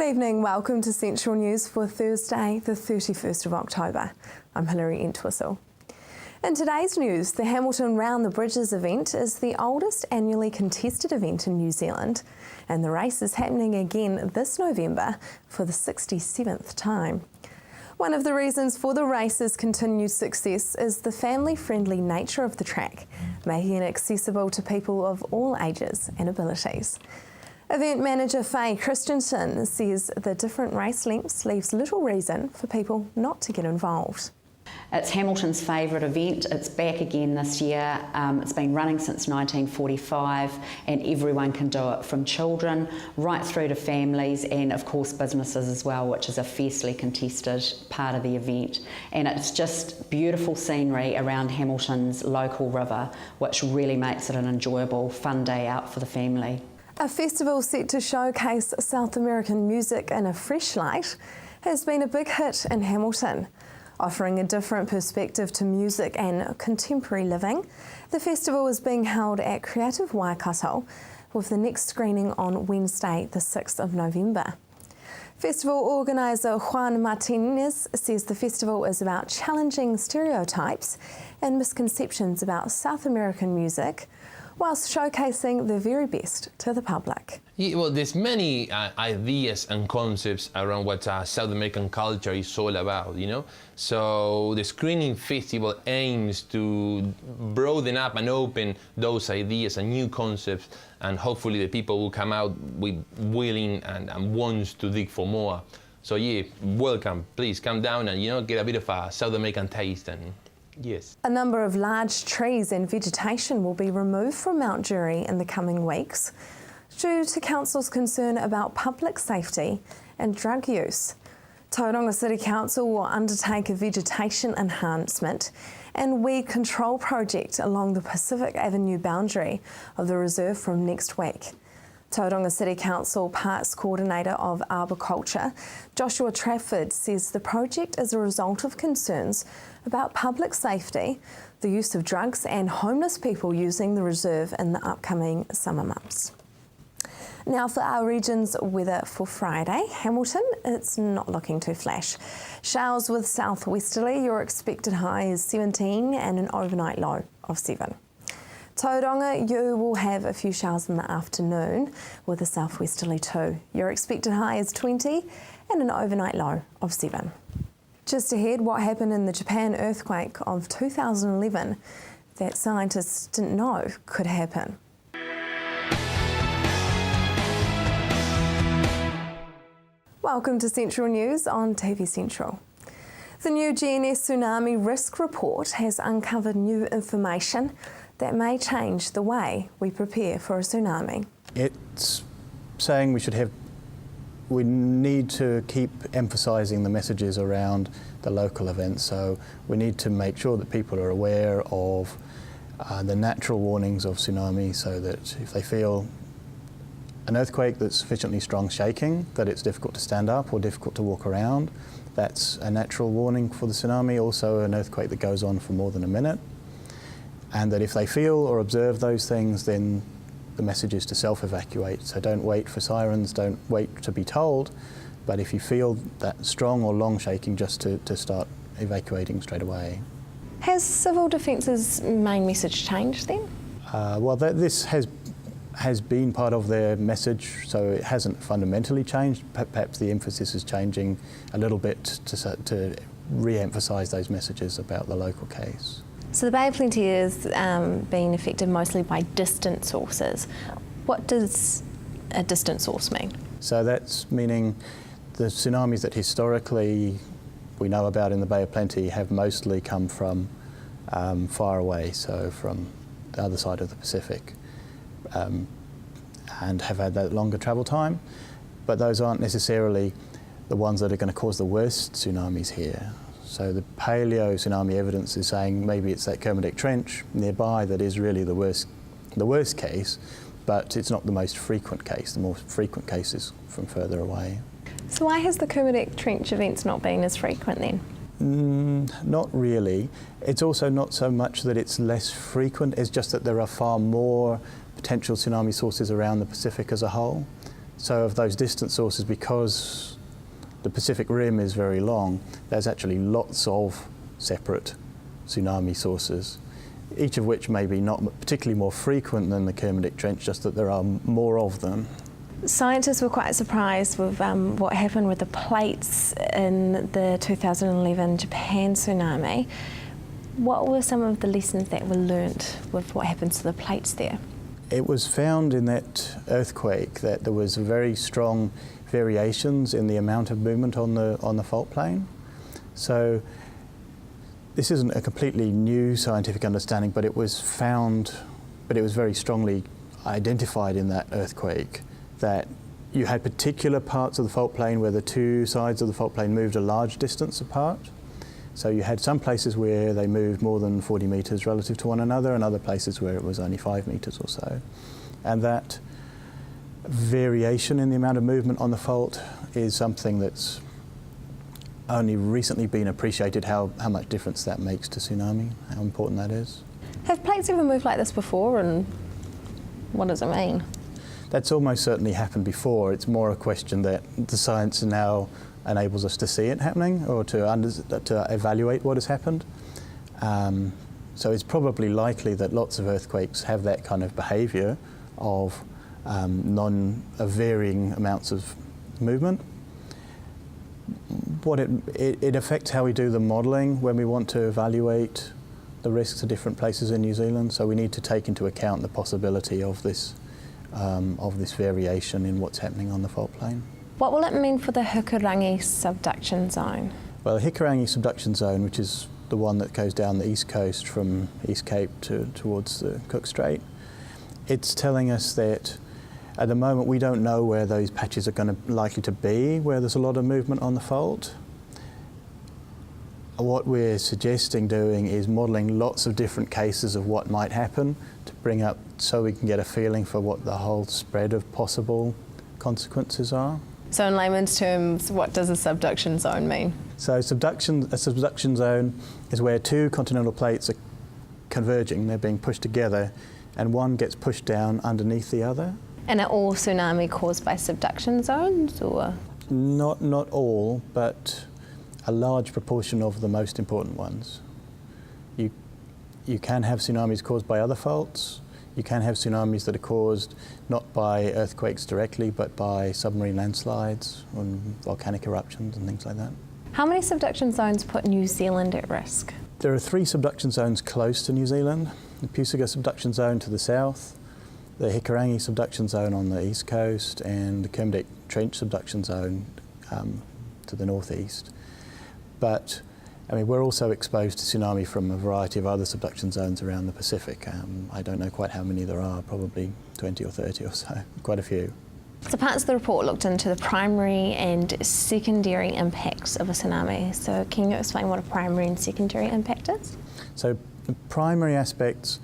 Good evening, welcome to Central News for Thursday, the 31st of October. I'm Hilary Entwistle. In today's news, the Hamilton Round the Bridges event is the oldest annually contested event in New Zealand, and the race is happening again this November for the 67th time. One of the reasons for the race's continued success is the family-friendly nature of the track, making it accessible to people of all ages and abilities. Event manager Faye Christensen says the different race lengths leaves little reason for people not to get involved. It's Hamilton's favourite event. It's back again this year. It's been running since 1945 and everyone can do it, from children right through to families and of course businesses as well, which is a fiercely contested part of the event. And it's just beautiful scenery around Hamilton's local river, which really makes it an enjoyable, fun day out for the family. A festival set to showcase South American music in a fresh light has been a big hit in Hamilton. Offering a different perspective to music and contemporary living, the festival is being held at Creative Waikato, with the next screening on Wednesday, the 6th of November. Festival organiser Juan Martinez says the festival is about challenging stereotypes and misconceptions about South American music, whilst showcasing the very best to the public. Yeah, well, there's many ideas and concepts around what South American culture is all about, you know? So the Screening Festival aims to broaden up and open those ideas and new concepts, and hopefully the people will come out with willing and wants to dig for more. So yeah, welcome, please come down and, you know, get a bit of a South American taste. And yes. A number of large trees and vegetation will be removed from Mount Jury in the coming weeks due to Council's concern about public safety and drug use. Tauranga City Council will undertake a vegetation enhancement and weed control project along the Pacific Avenue boundary of the reserve from next week. Tauranga City Council Parks Coordinator of Arboriculture, Joshua Trafford, says the project is a result of concerns about public safety, the use of drugs and homeless people using the reserve in the upcoming summer months. Now for our region's weather for Friday. Hamilton, it's not looking too flash. Showers with southwesterly, your expected high is 17 and an overnight low of 7. Tauranga, you will have a few showers in the afternoon with a southwesterly 2. Your expected high is 20 and an overnight low of 7. Just ahead, what happened in the Japan earthquake of 2011 that scientists didn't know could happen. Welcome to Central News on TV Central. The new GNS Tsunami Risk Report has uncovered new information that may change the way we prepare for a tsunami. It's saying we need to keep emphasising the messages around the local events, so we need to make sure that people are aware of the natural warnings of tsunami, so that if they feel an earthquake that's sufficiently strong shaking that it's difficult to stand up or difficult to walk around, that's a natural warning for the tsunami. Also an earthquake that goes on for more than a minute, and that if they feel or observe those things, then the message is to self-evacuate. So don't wait for sirens, don't wait to be told, but if you feel that strong or long shaking, just to start evacuating straight away. Has Civil Defence's main message changed then? Well, this has been part of their message, so it hasn't fundamentally changed. Perhaps the emphasis is changing a little bit to re-emphasise those messages about the local case. So the Bay of Plenty is being affected mostly by distant sources. What does a distant source mean? So that's meaning the tsunamis that historically we know about in the Bay of Plenty have mostly come from far away, so from the other side of the Pacific, and have had that longer travel time. But those aren't necessarily the ones that are going to cause the worst tsunamis here. So the paleo tsunami evidence is saying maybe it's that Kermadec Trench nearby that is really the worst case, but it's not the most frequent case. The more frequent case is from further away. So why has the Kermadec Trench events not been as frequent then? Not really. It's also not so much that it's less frequent, it's just that there are far more potential tsunami sources around the Pacific as a whole. So of those distant sources, because the Pacific Rim is very long, there's actually lots of separate tsunami sources, each of which may be not particularly more frequent than the Kermadec Trench, just that there are more of them. Scientists were quite surprised with what happened with the plates in the 2011 Japan tsunami. What were some of the lessons that were learnt with what happens to the plates there? It was found in that earthquake that there was very strong variations in the amount of movement on the fault plane. So this isn't a completely new scientific understanding, but it was found, but it was very strongly identified in that earthquake, that you had particular parts of the fault plane where the two sides of the fault plane moved a large distance apart. So you had some places where they moved more than 40 metres relative to one another, and other places where it was only 5 metres or so. And that variation in the amount of movement on the fault is something that's only recently been appreciated, how much difference that makes to tsunami, how important that is. Have plates ever moved like this before, and what does it mean? That's almost certainly happened before. It's more a question that the science now enables us to see it happening, or to evaluate what has happened. So it's probably likely that lots of earthquakes have that kind of behaviour of varying amounts of movement. What it affects how we do the modelling when we want to evaluate the risks of different places in New Zealand. So we need to take into account the possibility of this variation in what's happening on the fault plane. What will it mean for the Hikurangi subduction zone? Well, the Hikurangi subduction zone, which is the one that goes down the east coast from East Cape towards the Cook Strait, it's telling us that at the moment we don't know where those patches are likely to be, where there's a lot of movement on the fault. What we're suggesting doing is modelling lots of different cases of what might happen to bring up, so we can get a feeling for what the whole spread of possible consequences are. So in layman's terms, what does a subduction zone mean? So a subduction zone is where two continental plates are converging, they're being pushed together, and one gets pushed down underneath the other. And are all tsunami caused by subduction zones, or? Not all, but a large proportion of the most important ones. You can have tsunamis caused by other faults. You can have tsunamis that are caused not by earthquakes directly, but by submarine landslides and volcanic eruptions and things like that. How many subduction zones put New Zealand at risk? There are 3 subduction zones close to New Zealand. The Pusaga subduction zone to the south, the Hikurangi subduction zone on the east coast, and the Kermadec Trench subduction zone to the northeast. But I mean, we're also exposed to tsunami from a variety of other subduction zones around the Pacific. I don't know quite how many there are, probably 20 or 30 or so, quite a few. So parts of the report looked into the primary and secondary impacts of a tsunami. So can you explain what a primary and secondary impact is? So the primary aspects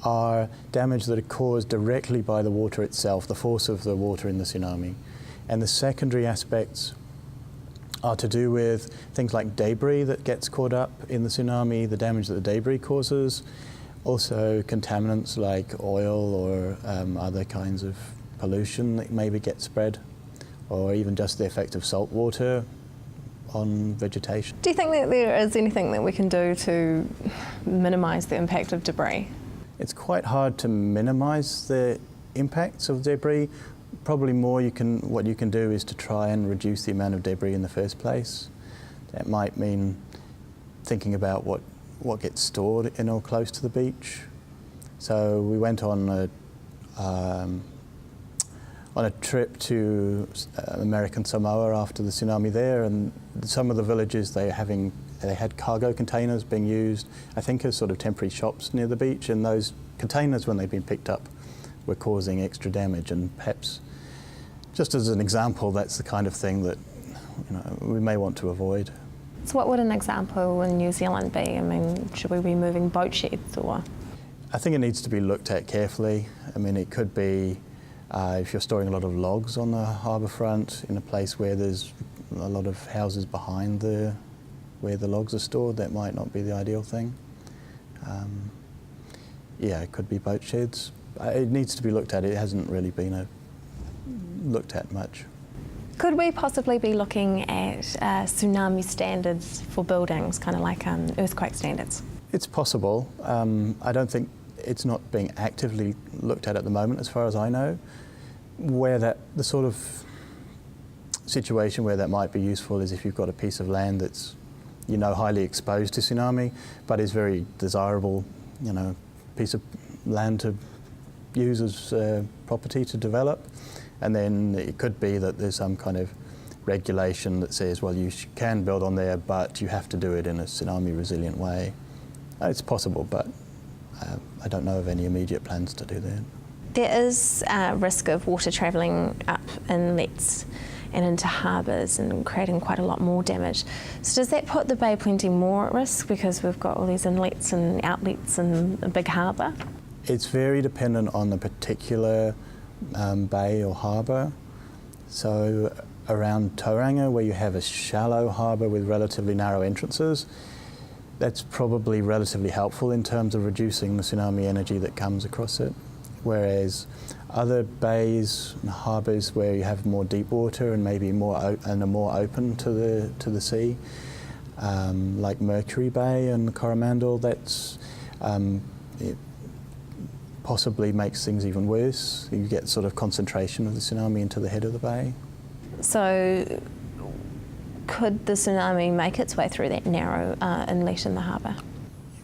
are damage that are caused directly by the water itself, the force of the water in the tsunami. And the secondary aspects are to do with things like debris that gets caught up in the tsunami, the damage that the debris causes, also contaminants like oil or other kinds of pollution that maybe get spread, or even just the effect of salt water on vegetation. Do you think that there is anything that we can do to minimise the impact of debris? It's quite hard to minimise the impacts of debris. Probably more what you can do is to try and reduce the amount of debris in the first place. That might mean thinking about what gets stored in or close to the beach. So we went on a trip to American Samoa after the tsunami there, and some of the villages they had cargo containers being used, I think, as sort of temporary shops near the beach, and those containers, when they'd been picked up, were causing extra damage. And perhaps, just as an example, that's the kind of thing that we may want to avoid. So what would an example in New Zealand be? I mean, should we be moving boat sheds, or? I think it needs to be looked at carefully. I mean, it could be if you're storing a lot of logs on the harbour front in a place where there's a lot of houses behind where the logs are stored, that might not be the ideal thing. Yeah, it could be boat sheds. It needs to be looked at. It hasn't really been looked at much. Could we possibly be looking at tsunami standards for buildings, kind of like earthquake standards? It's possible. I don't think it's not being actively looked at the moment, as far as I know. Where the sort of situation where that might be useful is if you've got a piece of land that's, highly exposed to tsunami, but is very desirable, piece of land to use as property to develop. And then it could be that there's some kind of regulation that says, well, you can build on there, but you have to do it in a tsunami resilient way. It's possible, but I don't know of any immediate plans to do that. There is a risk of water travelling up inlets and into harbours and creating quite a lot more damage. So does that put the Bay Plenty more at risk because we've got all these inlets and outlets and a big harbour? It's very dependent on the particular bay or harbour. So around Tauranga, where you have a shallow harbour with relatively narrow entrances, that's probably relatively helpful in terms of reducing the tsunami energy that comes across it. Whereas other bays and harbours where you have more deep water and maybe more are more open to the sea, like Mercury Bay and Coromandel, it possibly makes things even worse. You get sort of concentration of the tsunami into the head of the bay. So could the tsunami make its way through that narrow inlet in the harbour?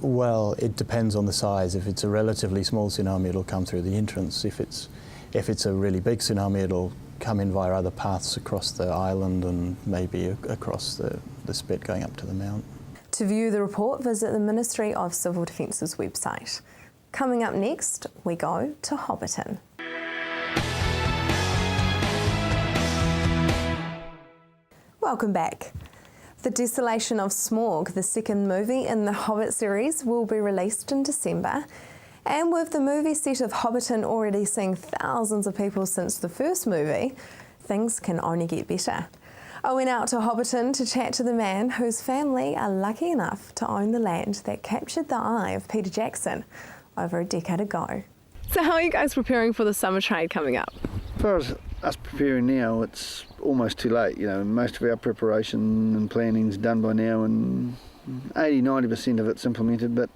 Well, it depends on the size. If it's a relatively small tsunami, it'll come through the entrance. If it's a really big tsunami, it'll come in via other paths across the island and maybe across the spit going up to the mount. To view the report, visit the Ministry of Civil Defence's website. Coming up next, we go to Hobbiton. Welcome back. The Desolation of Smaug, the second movie in the Hobbit series, will be released in December. And with the movie set of Hobbiton already seeing thousands of people since the first movie, things can only get better. I went out to Hobbiton to chat to the man whose family are lucky enough to own the land that captured the eye of Peter Jackson over a decade ago. So how are you guys preparing for the summer trade coming up? As far as us preparing now, it's almost too late. Most of our preparation and planning's done by now, and 80-90% of it's implemented, but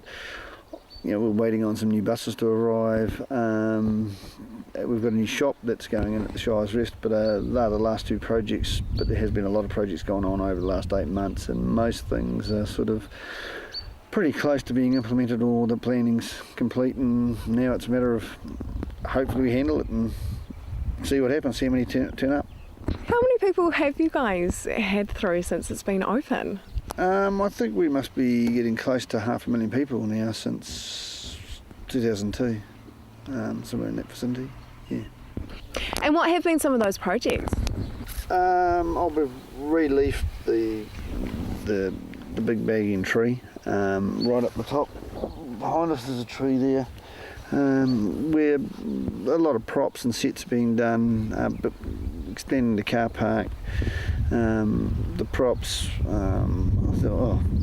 we're waiting on some new buses to arrive. We've got a new shop that's going in at the Shire's Rest, but they're the last two projects, but there has been a lot of projects going on over the last 8 months, and most things are sort of pretty close to being implemented, or the planning's complete, and now it's a matter of hopefully we handle it and see what happens, see how many turn up. How many people have you guys had through since it's been open? I think we must be getting close to 500,000 people now since 2002, somewhere in that vicinity, yeah. And what have been some of those projects? We've re-leafed the big Baggy tree, right up the top. Behind us there's a tree there. Where a lot of props and sets are being done, but extending the car park, the props,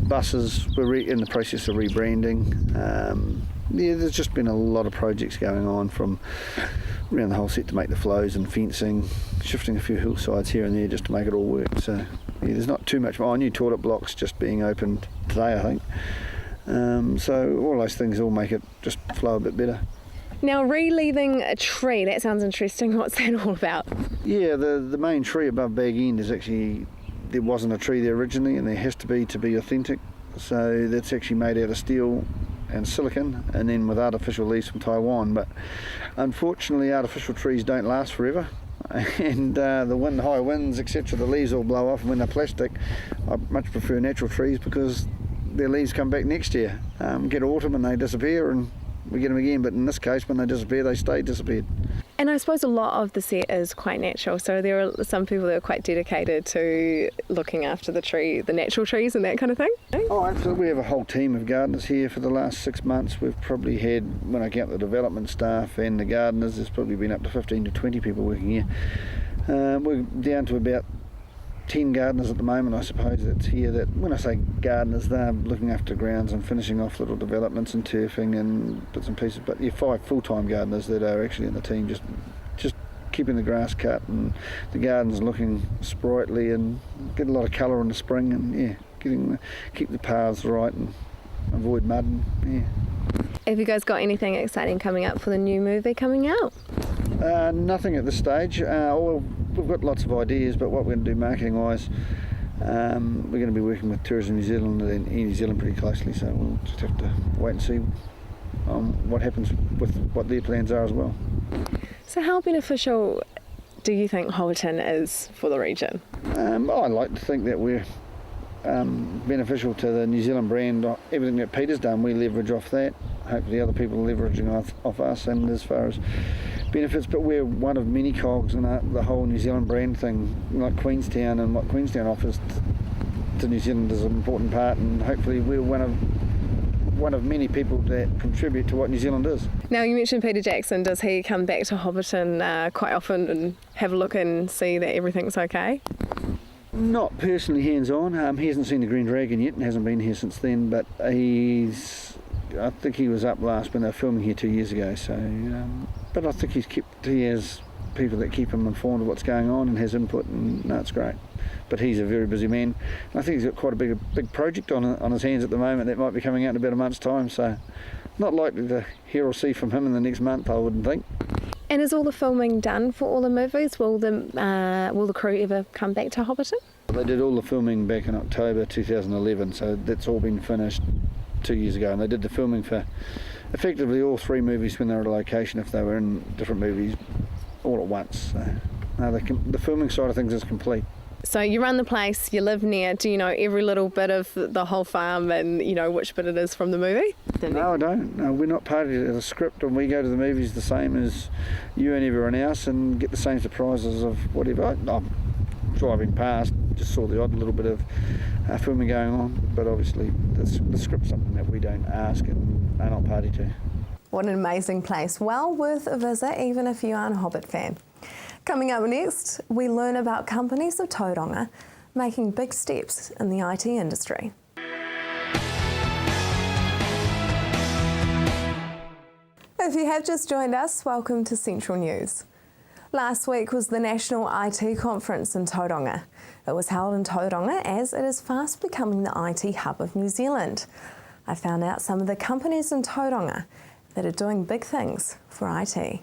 buses, we're in the process of rebranding. There's just been a lot of projects going on from around the whole set to make the flows and fencing, shifting a few hillsides here and there just to make it all work. So there's not too much. New toilet blocks just being opened today, I think. So all those things all make it just flow a bit better. Now, relieving a tree, that sounds interesting. What's that all about? Yeah, the main tree above Bag End is actually, there wasn't a tree there originally, and there has to be authentic. So that's actually made out of steel and silicon, and then with artificial leaves from Taiwan. But unfortunately, artificial trees don't last forever. And the high winds, etc., the leaves all blow off, and when they're plastic, I much prefer natural trees because their leaves come back next year. Get autumn and they disappear, and we get them again, but in this case, when they disappear, they stay disappeared. And I suppose a lot of the set is quite natural, so there are some people that are quite dedicated to looking after the tree, the natural trees and that kind of thing. Oh, absolutely. We have a whole team of gardeners here for the last 6 months. We've probably had, when I count the development staff and the gardeners, there's probably been up to 15 to 20 people working here. We're down to about 10 gardeners at the moment, I suppose, that's here. That when I say gardeners, they're looking after grounds and finishing off little developments and turfing and bits and pieces. But 5 full-time gardeners that are actually in the team, just keeping the grass cut and the gardens looking sprightly and get a lot of colour in the spring, and keep the paths right and avoid mud. And, Have you guys got anything exciting coming up for the new movie coming out? Nothing at this stage. We've got lots of ideas, but what we're going to do marketing-wise, we're going to be working with Tourism New Zealand and Air New Zealand pretty closely, so we'll just have to wait and see what happens with what their plans are as well. So how beneficial do you think Hobbiton is for the region? I like to think that we're beneficial to the New Zealand brand. Everything that Peter's done, we leverage off that. Hopefully other people are leveraging off us, and as far as benefits, but we're one of many cogs in the whole New Zealand brand thing, like Queenstown, and what Queenstown offers to New Zealand is an important part, and hopefully we're one of many people that contribute to what New Zealand is. Now, you mentioned Peter Jackson. Does he come back to Hobbiton quite often and have a look and see that everything's okay? Not personally hands-on. He hasn't seen the Green Dragon yet and hasn't been here since then, but I think he was up last when they were filming here 2 years ago. So, but I think he has people that keep him informed of what's going on and has input, and no, it's great. But he's a very busy man. And I think he's got quite a big project on his hands at the moment that might be coming out in about a month's time. So, not likely to hear or see from him in the next month, I wouldn't think. And is all the filming done for all the movies? Will the crew ever come back to Hobbiton? They did all the filming back in October 2011, so that's all been finished 2 years ago, and they did the filming for effectively all 3 movies when they were at a location, if they were in different movies all at once. So, no, the filming side of things is complete. So you run the place, you live near, do you know every little bit of the whole farm and you know which bit it is from the movie? No, I don't. No, we're not party to the script, and we go to the movies the same as you and everyone else and get the same surprises of whatever. I'm driving past, just saw the odd little bit of filming going on, but obviously the script's something that we don't ask and are not party to. What an amazing place. Well worth a visit even if you aren't a Hobbit fan. Coming up next, we learn about companies of Tauranga making big steps in the IT industry. If you have just joined us, welcome to Central News. Last week was the National IT Conference in Tauranga. It was held in Tauranga as it is fast becoming the IT hub of New Zealand. I found out some of the companies in Tauranga that are doing big things for IT.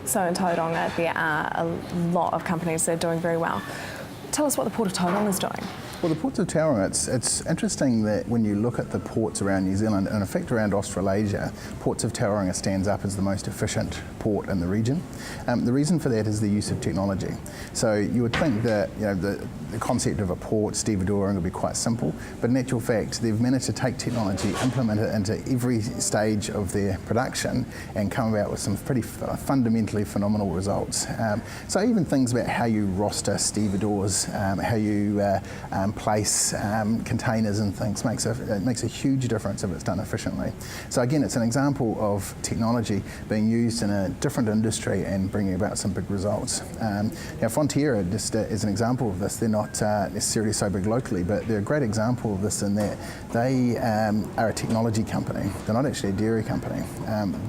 So in Tauranga there are a lot of companies that are doing very well. Tell us what the Port of Tauranga is doing. Well, the Ports of Tauranga, it's interesting that when you look at the ports around New Zealand, and in fact around Australasia, Ports of Tauranga stands up as the most efficient port in the region. The reason for that is the use of technology. So you would think that the concept of a port stevedoring would be quite simple, but in actual fact they've managed to take technology, implement it into every stage of their production and come about with some pretty fundamentally phenomenal results. So even things about how you roster stevedores, how you place containers and things it makes a huge difference if it's done efficiently. So again, it's an example of technology being used in a different industry and bringing about some big results. Fonterra, just as an example of this, they're not necessarily so big locally, but they're a great example of this in that they are a technology company. They're not actually a dairy company.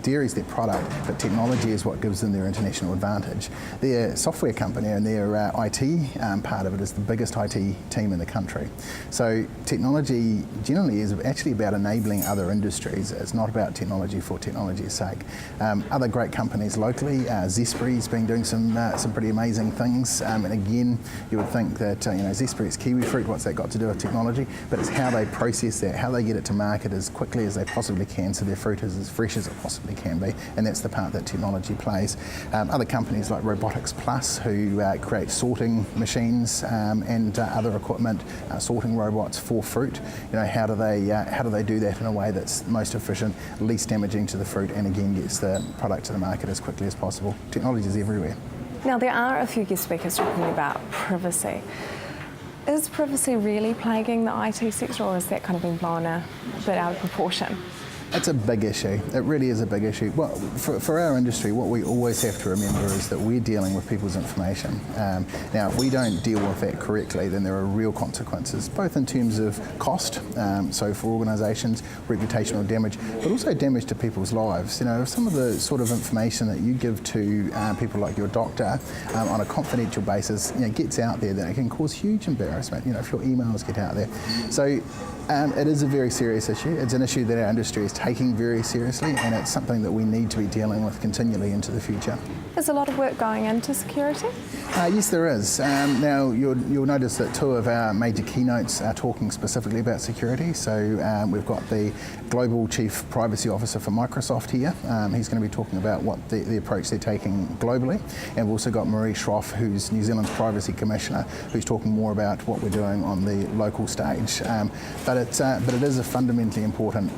Dairy is their product, but technology is what gives them their international advantage. They're a software company, and their IT part of it is the biggest IT team in the country. So technology generally is actually about enabling other industries. It's not about technology for technology's sake. Other great companies locally, Zespri's been doing some pretty amazing things, and again you would think that Zespri is kiwi fruit, what's that got to do with technology? But it's how they process that, how they get it to market as quickly as they possibly can, so their fruit is as fresh as it possibly can be, and that's the part that technology plays. Other companies like Robotics Plus, who create sorting machines and other equipment, sorting robots for fruit. How do they do that in a way that's most efficient, least damaging to the fruit, and again gets the product to the market as quickly as possible? Technology is everywhere. Now there are a few guest speakers talking about privacy. Is privacy really plaguing the IT sector, or is that kind of being blown a bit out of proportion? It's a big issue. It really is a big issue. Well, for our industry, what we always have to remember is that we're dealing with people's information. Now, if we don't deal with that correctly, then there are real consequences, both in terms of cost, so for organisations, reputational damage, but also damage to people's lives. You know, if some of the sort of information that you give to people like your doctor on a confidential basis, you know, gets out there, then it can cause huge embarrassment. You know, if your emails get out there. So it is a very serious issue. It's an issue that our industry is taking very seriously, and it's something that we need to be dealing with continually into the future. There's a lot of work going into security. Yes, there is. Now, you'll notice that two of our major keynotes are talking specifically about security. So we've got the Global Chief Privacy Officer for Microsoft here. He's going to be talking about what the approach they're taking globally. And we've also got Marie Schroff, who's New Zealand's Privacy Commissioner, who's talking more about what we're doing on the local stage. But it is a fundamentally important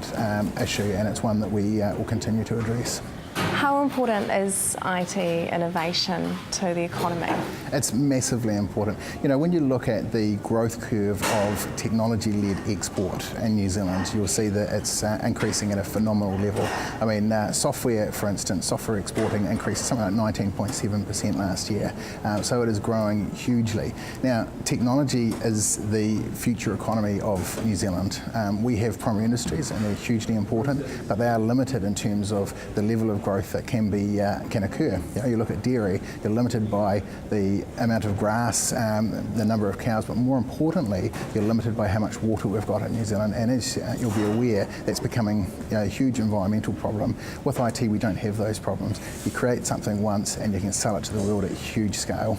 issue, and it's one that we will continue to address. How important is IT innovation to the economy? It's massively important. You know, when you look at the growth curve of technology-led export in New Zealand, you'll see that it's increasing at a phenomenal level. I mean, software, for instance, software exporting increased something like 19.7% last year. So it is growing hugely. Now, technology is the future economy of New Zealand. We have primary industries, and they're hugely important, but they are limited in terms of the level of growth that can occur. You know, you look at dairy, you're limited by the amount of grass, the number of cows, but more importantly, you're limited by how much water we've got in New Zealand. And as you'll be aware, that's becoming a huge environmental problem. With IT, we don't have those problems. You create something once and you can sell it to the world at huge scale.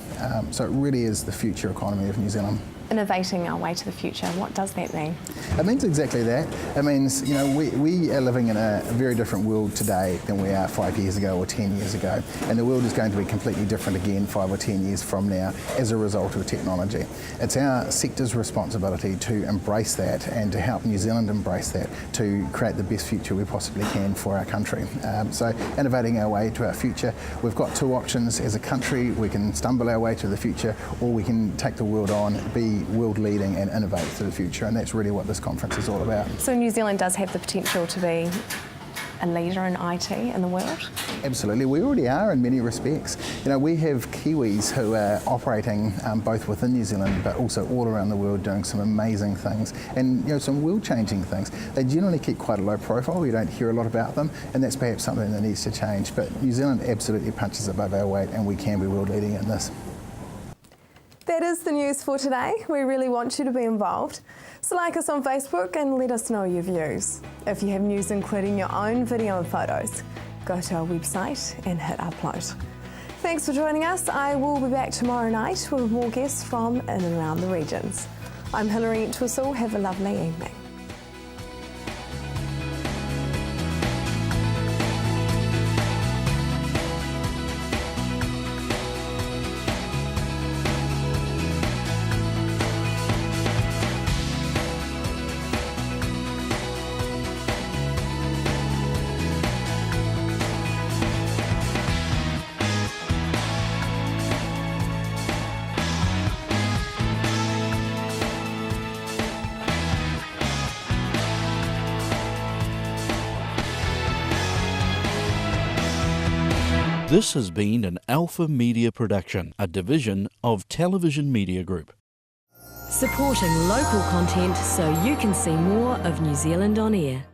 So it really is the future economy of New Zealand. Innovating our way to the future, what does that mean? It means exactly that. It means, you know, we are living in a very different world today than we are 5 years ago or 10 years ago. And the world is going to be completely different again 5 or 10 years from now as a result of technology. It's our sector's responsibility to embrace that and to help New Zealand embrace that to create the best future we possibly can for our country. So innovating our way to our future, we've got two options as a country. We can stumble our way to the future, or we can take the world on, be world leading and innovate for the future, and that's really what this conference is all about. So New Zealand does have the potential to be a leader in IT in the world? Absolutely, we already are in many respects. You know, we have Kiwis who are operating both within New Zealand but also all around the world doing some amazing things and, you know, some world-changing things. They generally keep quite a low profile, you don't hear a lot about them, and that's perhaps something that needs to change. But New Zealand absolutely punches above our weight, and we can be world leading in this. That is the news for today. We really want you to be involved. So like us on Facebook and let us know your views. If you have news including your own video and photos, go to our website and hit upload. Thanks for joining us. I will be back tomorrow night with more guests from in and around the regions. I'm Hilary Entwistle. Have a lovely evening. This has been an Alpha Media production, a division of Television Media Group. Supporting local content so you can see more of New Zealand on air.